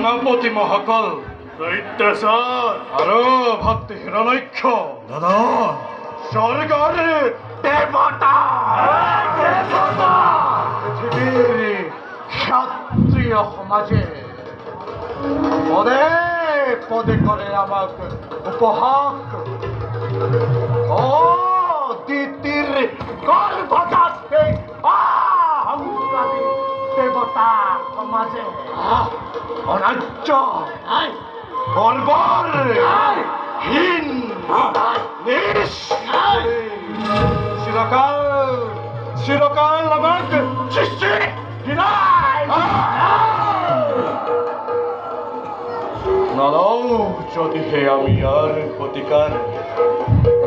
সেনাপতি মহাকাল দৈত্যাচার আরো ভক্তি হিরণৈক্ষ দাদা স্বর্গের দেবতা পৃথিবীর ক্ষত্রিয় সমাজে পদে পদে করে আমাকে উপহাস ও দিতির গর্ভজাতে অহংকারী দেবতা সমাজে অনার্য বর্বর হীন চিরকাল চিরকাল আমাকে সৃষ্টি নাও যদি হে আমি আর প্রতিকার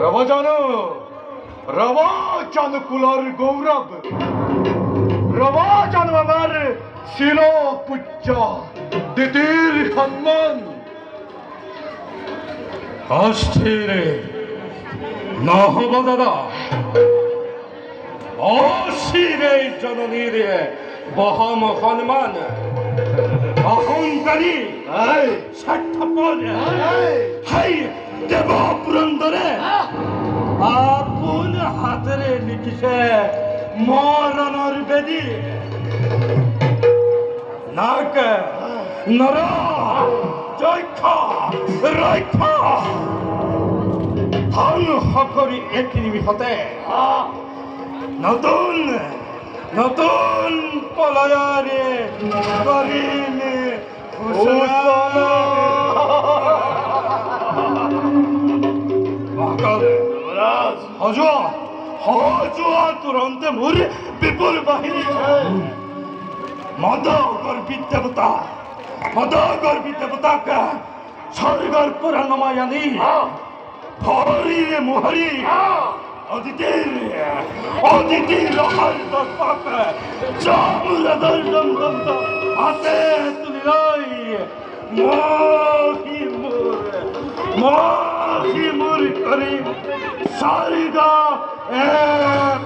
রবজন কুলর গৌরব রবজন আমার ছিল পূজ্য দিতির সম্মান অস্থির না হব দাদা অস্থিরে জননীর বহম সম্মান অহংকারী স্বার্থপর হাই দেব পুরন্দরে আপন হাতেরে লিখিছে মরণর বেদী নাক নর জৈখ রৈখ ধন হকরি এক নিমিষতে নতুন নতুন পলয়রে করিম হজুয়া তুরন্তে মোর বিপুল বাহিনী মদ গর্বিত দেবতাকে স্বর্গর পুরাণময় আনি ধরিরে মোহরি অদিতির দর্শকে চামুরাদর দন্ত হাতে তুলি রই মহিমুর করি স্বর্গ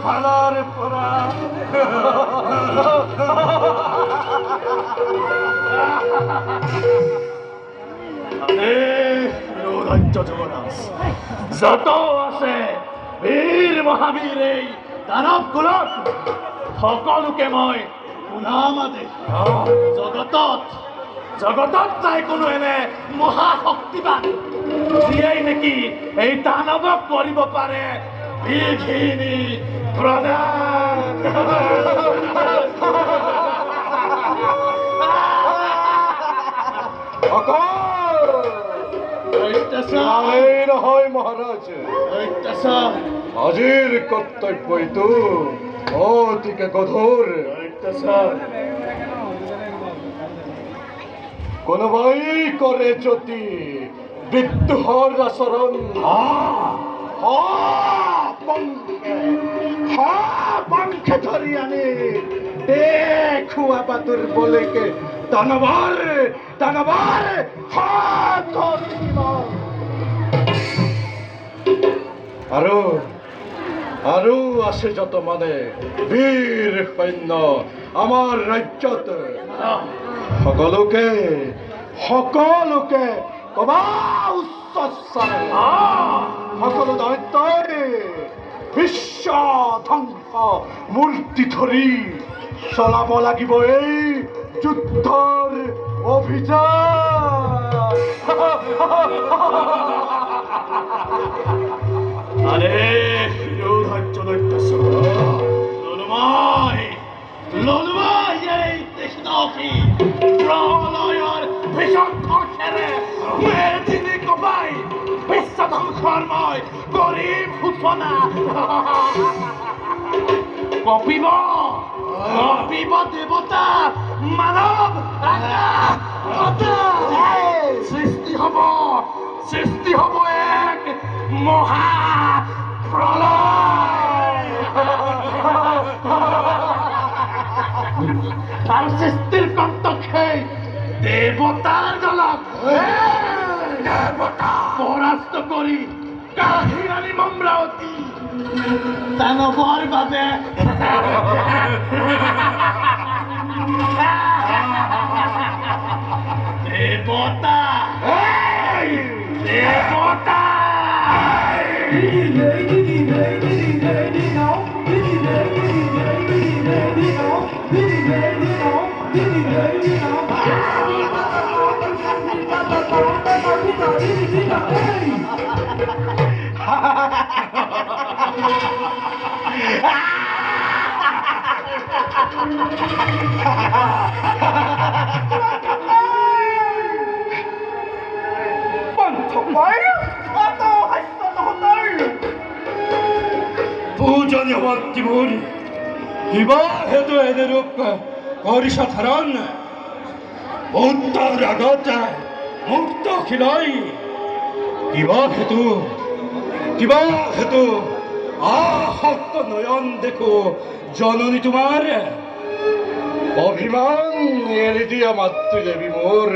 ফালার পরা যত আছে বীর মহাবীর এই দানৱ কুলত সকলোকে মই পুনামাদে জগতত নাই কোনো এনে মহাশক্তিবান যিয়েই নেকি এই দানৱক কৰিব পাৰে বিঘিনি প্ৰদান নহয় মহারাজ আজির কর্তব্য তো অতিকে গধুর কোনোবাই করে যদি বিদ্রোহর আচরণ পঙ্খে ধরি আনে দেখুয়া বাতুর বলেকে দানবার দানবার আরো আরো আছে যত মানে বীর সৈন্য আমার রাজ্যত সকলোকে সকলোকে কবা উচ্চস্বৰে সকলো দৈত্যই বিশ্ব ধ্বংস মূৰ্তি ধৰি চলাব লাগিব এই যুদ্ধৰ অভিযান। আরে শিরোধার্য দৈত্যাসুর ললুমাই এই তৃষ্ণাসী প্রলয়ের ভীষণ ধ্বংসেরে মেদিনী কপাই বিশ্ব ধ্বংসময় গরিব সূচনা কপিব কপিব দেবতা মানব সৃষ্টি হব এক মহা প্রলয় আর সৃষ্টির কন্তক্ষে দেবতার দলক দেবতা পরাস্ত করি কাহিনী মমরাবতী দানবর বাবে দেবতা দেবতা পূজনীয় মাতৃভূমি কিবা হেতু এদেরূপ করিসাধারণ উত্তর আগত মুক্ত খিলাই কিবা হেতু আহত নয়ন দেখো জননী তোমার অভিমান এনে দিয়া মাতৃদেবী মোর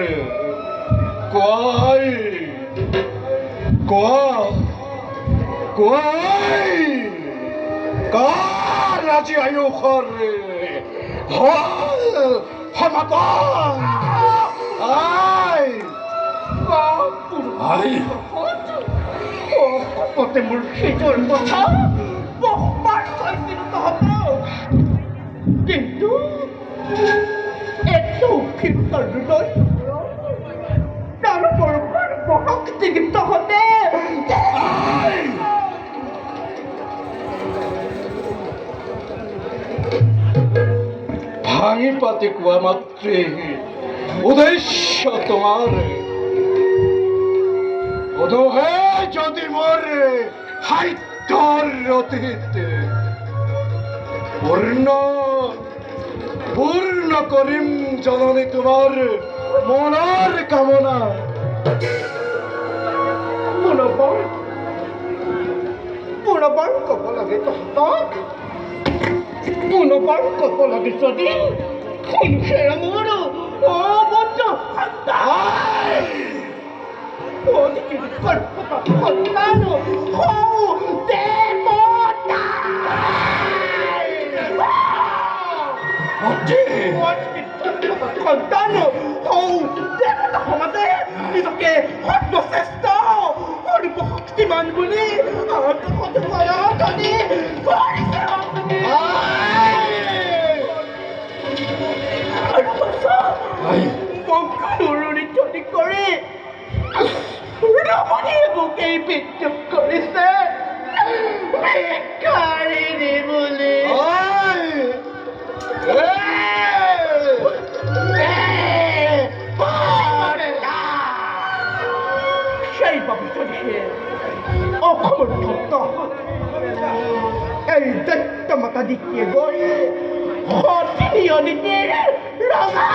কয় কয় কার আজি আয়ুষৰ হল সমাপন কপতে মোৰ সেইটোৰ কথা বহুবাৰ কৈছিলো তহঁতক, কিন্তু একটু কীৰ্তন তাৰ বৰবাৰ শক্তি তহঁতে ভাঙি পাতি কোৱা মাত্ৰে উদ্দেশ্য তোমাৰ ওদহে যদি মোৰ সাধ্যৰ অতীত পূৰ্ণ কৰিম জননী তোমাৰ মনৰ কামনা। পুনৰবাৰ ক'ব লাগে তহঁতক, পুনৰবাৰ ক'ব লাগে যদি সংসাৰ মোৰ অবদ্ধ সন্তান হও দেৱতা সন্তান হও দেৱতা সমাজে নিজকে সৰ্বশ্ৰেষ্ঠ সৰ্বশক্তিমান বুলি উৰণি কৰি ৰমণীয়ে মোক এই বিদ্ৰোহ কৰিছে বুলি সেইবাবে যদিহে অসমৰ্থ এই দৈত্য মাতাদিকে গৈ সতীয় নীতিৰ ৰঙা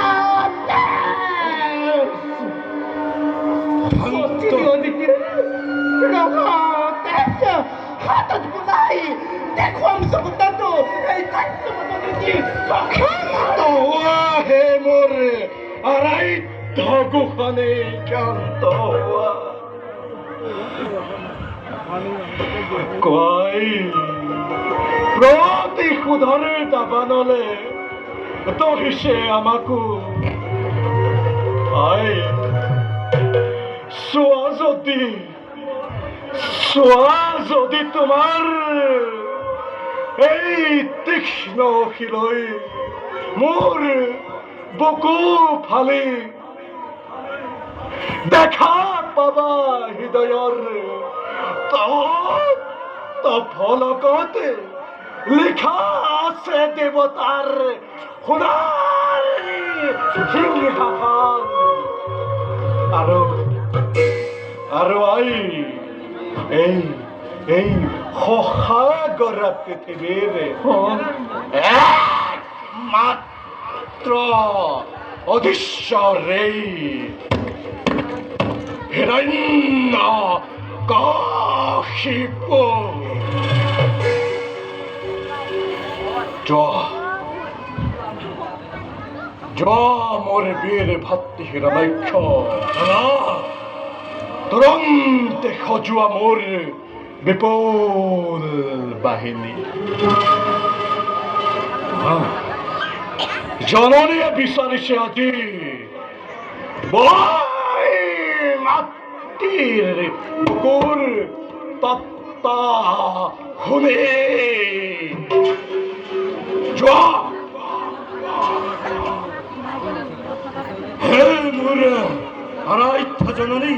হাতত বোলাই দেখুৱাম জগতাতো এই কাৰ্যমতী হে মোৰ আৰাধ্য গোসানী ক্ষান্ত হোৱা কয় প্ৰতিশোধৰ দাবানলে তহিছে আমাকো আই চোৱা যদি তোমাৰ এই তীক্ষ্ণ শিলৈ মোৰ বুকু ফালি দেখা পাবা হৃদয়ৰ ফলকত লিখা আছে দেৱতাৰ সোণাৰ সিংহাসন আৰু আই এই সহাগৰা পৃথিৱীৰ একমাত্ৰ অদৃশ্যৰেই হিৰণ্য কাশিপু মোৰ বীৰ ভাতৃ হিৰণ্যাক্ষ তুৰন্তে সজোৱা মোৰ বিপুল বাহিনী জননীয়ে বিচাৰিছে আজি মাটিৰ বুকুৰ তত্তা শুনি যোৱা হে মোৰ আৰাধ্য জননী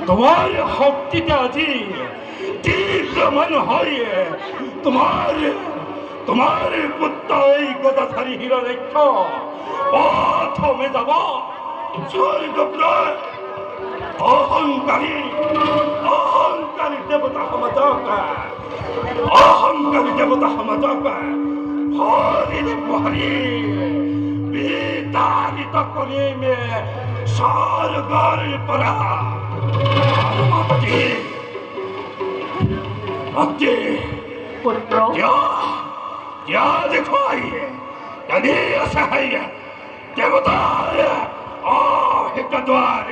তোমার শক্তিতে আজি তীব্রমান হয় তোমার পুত্র এই গদাধারী হিরণ্যাক্ষ প্রথমে যাব স্বর্গপ্রায় অহংকারী দেবতা সমাজক হরি বিতাড়িত করিমে স্বর্গৰ পৰা পুত্ৰ দেখুৱাই জানি আছে দেৱতাৰ অহিত দ্বাৰ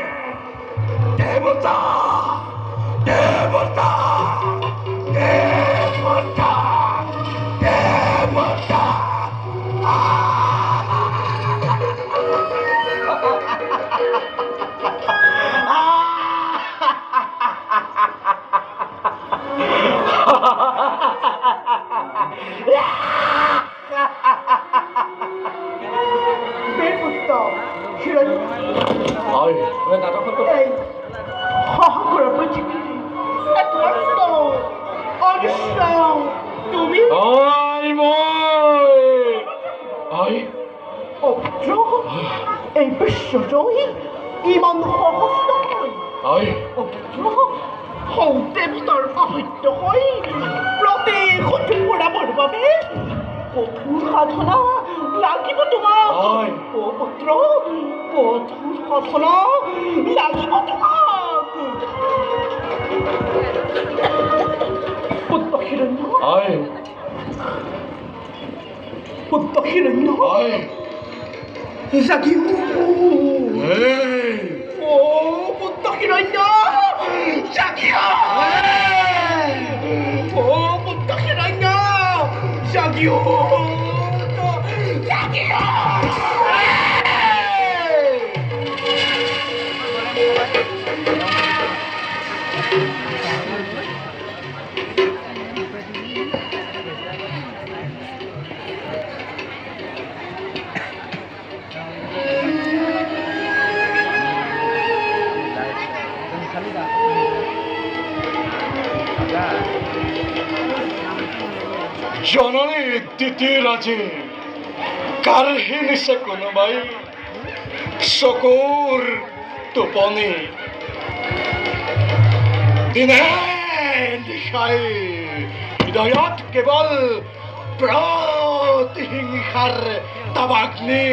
দেৱতা দেৱতা দেৱতা দেৱতা তুমি এই বিশ্বজয়ী ইমান সহজ নহয় দেৱতাৰ আহত্য হৈ প্ৰতিশোধ কৰাবৰ বাবে কঠোৰ সাধনা লাগিব তোমাক পুত্ৰ কঠোৰ সাধনা লাগিব তোমাক পুত্ৰ হিৰণ্য জাগিও পুত্ৰ হিৰণ্য জাগিও পুত্ৰ হিৰণ্য জাগিও জননী দিতি ৰাজে কাঢ়ি নিছে কোনোবাই চকুৰ টোপনি দিনে নিশাই হৃদয়ত কেৱল প্ৰতিহিংসাৰ তাবাগ্নি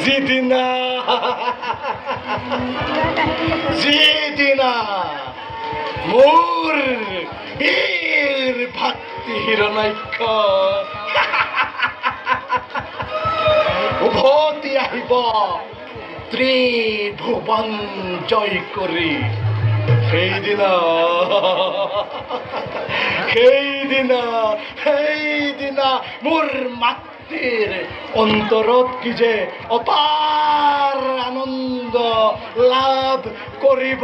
জিদিনা জিদিনা মোৰ বীৰ ভক্তি হিৰণাক্ষ উভতি আহিব ত্ৰিভুৱন জয় কৰি সেইদিনা সেইদিনা মোৰ মাতৃৰ অন্তৰত কি যে অপাৰ আনন্দ লাভ কৰিব